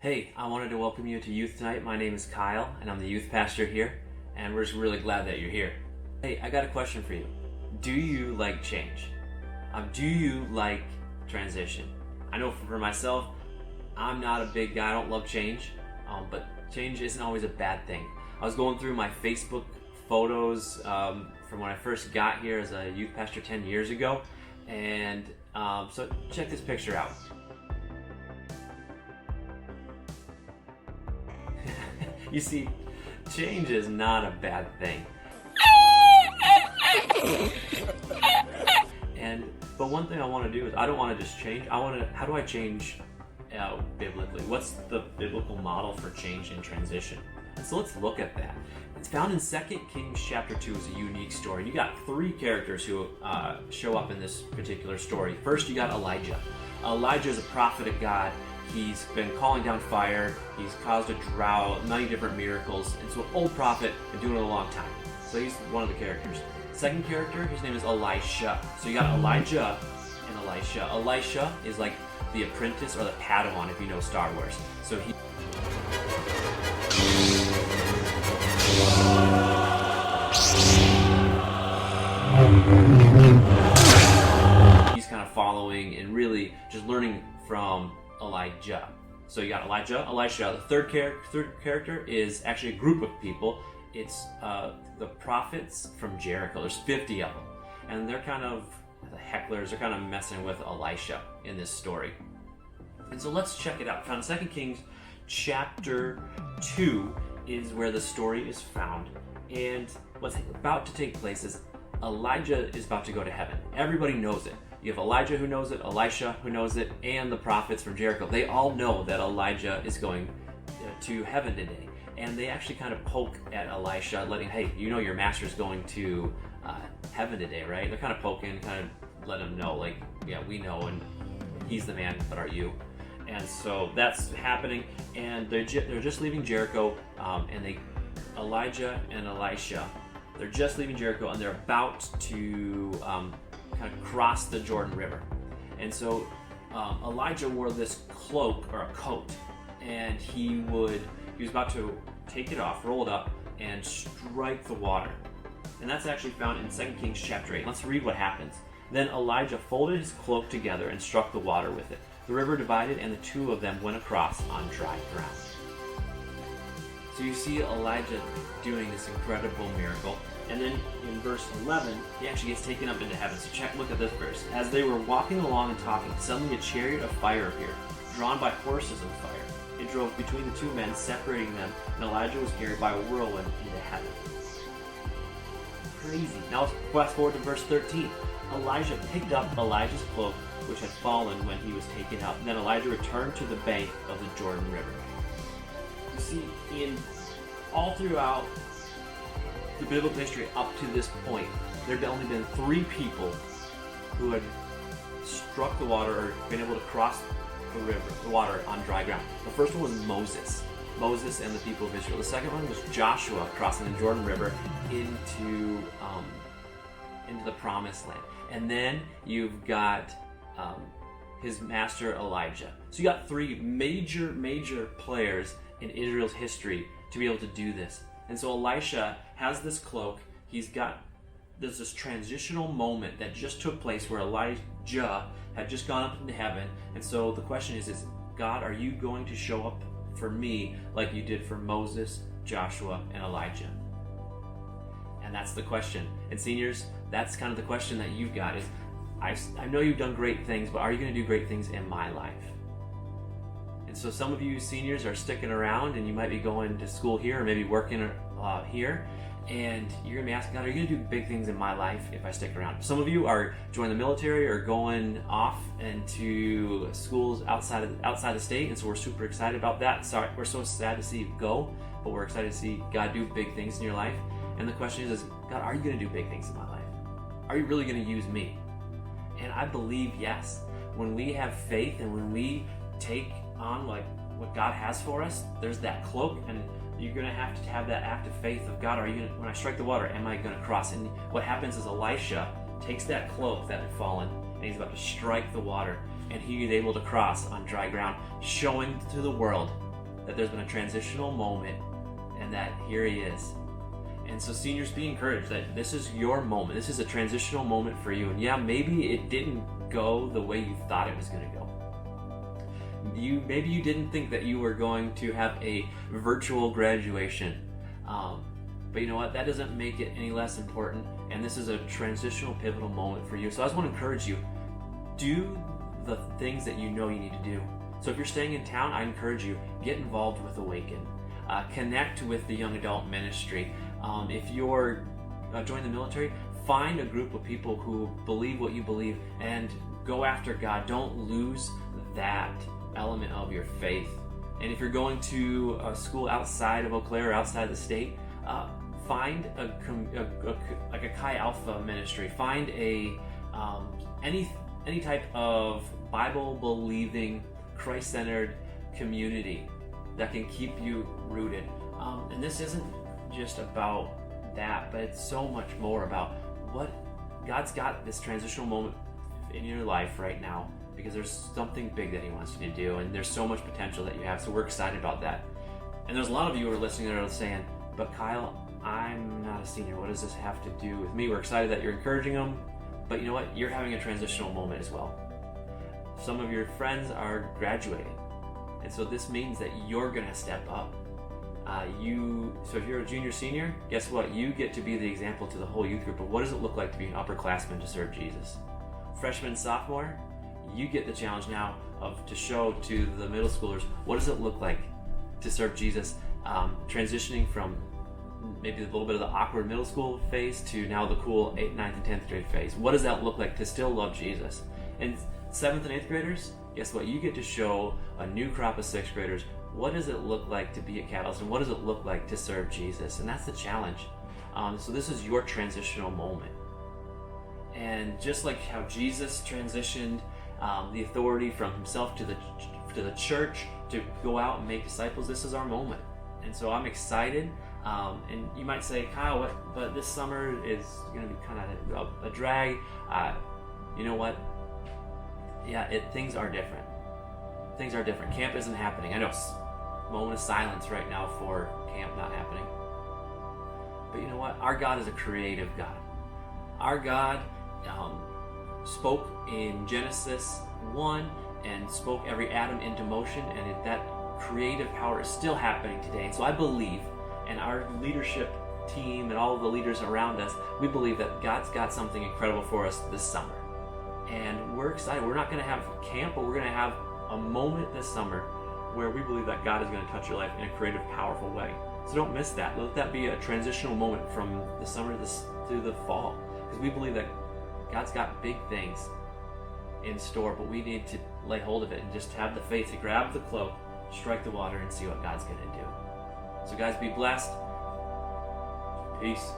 Hey, I wanted to welcome you to youth tonight. My name is Kyle, and I'm the youth pastor here, and we're just really glad that you're here. Hey, I got a question for you. Do you like change? Do you like transition? I know for myself, I'm not a big guy. I don't love change, but change isn't always a bad thing. I was going through my Facebook photos from when I first got here as a youth pastor 10 years ago, and so check this picture out. You see, change is not a bad thing. But one thing I want to do is I don't want to just change. How do I change biblically? What's the biblical model for change and transition? And so let's look at that. It's found in 2 Kings chapter 2 is a unique story. You got three characters who show up in this particular story. First, you got Elijah. Elijah is a prophet of God. He's been calling down fire. He's caused a drought, many different miracles. And so an old prophet, been doing it a long time. So he's one of the characters. Second character, his name is Elisha. So you got Elijah and Elisha. Elisha is like the apprentice or the Padawan if you know Star Wars. So he's kind of following and really just learning from Elijah. So you got Elijah, Elisha. The third character is actually a group of people. It's the prophets from Jericho. There's 50 of them. And they're kind of the hecklers. They're kind of messing with Elisha in this story. And so let's check it out. Found in 2 Kings chapter 2 is where the story is found. And what's about to take place is Elijah is about to go to heaven. Everybody knows it. You have Elijah who knows it, Elisha who knows it, and the prophets from Jericho. They all know that Elijah is going to heaven today. And they actually kind of poke at Elisha, letting, hey, you know your master's going to heaven today, right? They're kind of poking, kind of let him know, like, yeah, we know, and he's the man, but are you? And so that's happening, and they're just leaving Jericho, and Elijah and Elisha, they're just leaving Jericho, and they're about to kind of cross the Jordan River. And so Elijah wore this cloak or a coat, and he was about to take it off, roll it up, and strike the water. And that's actually found in 2 Kings chapter 8. Let's read what happens. Then Elijah folded his cloak together and struck the water with it. The river divided, and the two of them went across on dry ground. So you see Elijah doing this incredible miracle. And then in verse 11, he actually gets taken up into heaven. So look at this verse. As they were walking along and talking, suddenly a chariot of fire appeared, drawn by horses of fire. It drove between the two men, separating them, and Elijah was carried by a whirlwind into heaven. Crazy. Now let's fast forward to verse 13. Elijah picked up Elijah's cloak, which had fallen when he was taken up. And then Elijah returned to the bank of the Jordan River. You see, all throughout the biblical history up to this point, there had only been 3 people who had struck the water or been able to cross the water on dry ground. The first one was Moses and the people of Israel. The second one was Joshua crossing the Jordan River into the promised land. And then you've got his master Elijah. So you got 3 major players in Israel's history to be able to do this. And so Elisha has this cloak. There's this transitional moment that just took place where Elijah had just gone up into heaven. And so the question is God, are you going to show up for me like you did for Moses, Joshua, and Elijah? And that's the question. And seniors, that's kind of the question that you've got is, I know you've done great things, but are you going to do great things in my life? And so some of you seniors are sticking around, and you might be going to school here or maybe working here, and you're going to be asking God, are you going to do big things in my life if I stick around? Some of you are joining the military or going off into schools outside the state, and so we're super excited about that. Sorry, we're so sad to see you go, but we're excited to see God do big things in your life. And the question is God, are you going to do big things in my life? Are you really going to use me? And I believe yes. When we have faith and when we take on like what God has for us, there's that cloak, and you're going to have that act of faith of God, when I strike the water, am I going to cross? And what happens is Elisha takes that cloak that had fallen, and he's about to strike the water, and he is able to cross on dry ground, showing to the world that there's been a transitional moment and that here he is. And so seniors, be encouraged that this is your moment. This is a transitional moment for you. And yeah, maybe it didn't go the way you thought it was going to go. Maybe you didn't think that you were going to have a virtual graduation. But you know what? That doesn't make it any less important. And this is a transitional, pivotal moment for you. So I just want to encourage you, do the things that you know you need to do. So if you're staying in town, I encourage you, get involved with Awaken. Connect with the young adult ministry. If you're joining the military, find a group of people who believe what you believe and go after God. Don't lose that element of your faith. And if you're going to a school outside of Eau Claire or outside the state, find like a Chi Alpha ministry. Find any type of Bible-believing, Christ-centered community that can keep you rooted. And this isn't just about that, but it's so much more about what God's got this transitional moment in your life right now, because there's something big that he wants you to do, and there's so much potential that you have. So we're excited about that. And there's a lot of you who are listening that are saying, but Kyle, I'm not a senior. What does this have to do with me? We're excited that you're encouraging them, but you know what? You're having a transitional moment as well. Some of your friends are graduating, and so this means that you're going to step up. So if you're a junior, senior, guess what? You get to be the example to the whole youth group of what does it look like to be an upperclassman to serve Jesus. Freshman, sophomore, you get the challenge now to show to the middle schoolers what does it look like to serve Jesus, transitioning from maybe a little bit of the awkward middle school phase to now the cool 8th, 9th, and 10th grade phase. What does that look like to still love Jesus? And 7th and 8th graders, guess what? You get to show a new crop of 6th graders what does it look like to be a Catalyst, and what does it look like to serve Jesus? And that's the challenge. So this is your transitional moment. And just like how Jesus transitioned the authority from himself to the church to go out and make disciples, this is our moment. And so I'm excited. And you might say, Kyle, but this summer is going to be kind of a drag. You know what? Yeah, things are different. Things are different. Camp isn't happening. I know, moment of silence right now for camp not happening. But you know what? Our God is a creative God. Our God spoke in Genesis 1 and spoke every atom into motion, and that creative power is still happening today. And so I believe, and our leadership team and all of the leaders around us, we believe that God's got something incredible for us this summer. And we're excited. We're not going to have camp, but we're going to have a moment this summer where we believe that God is going to touch your life in a creative, powerful way. So don't miss that. Let that be a transitional moment from the summer to the fall, because we believe that God's got big things in store, but we need to lay hold of it and just have the faith to grab the cloak, strike the water, and see what God's going to do. So guys, be blessed. Peace.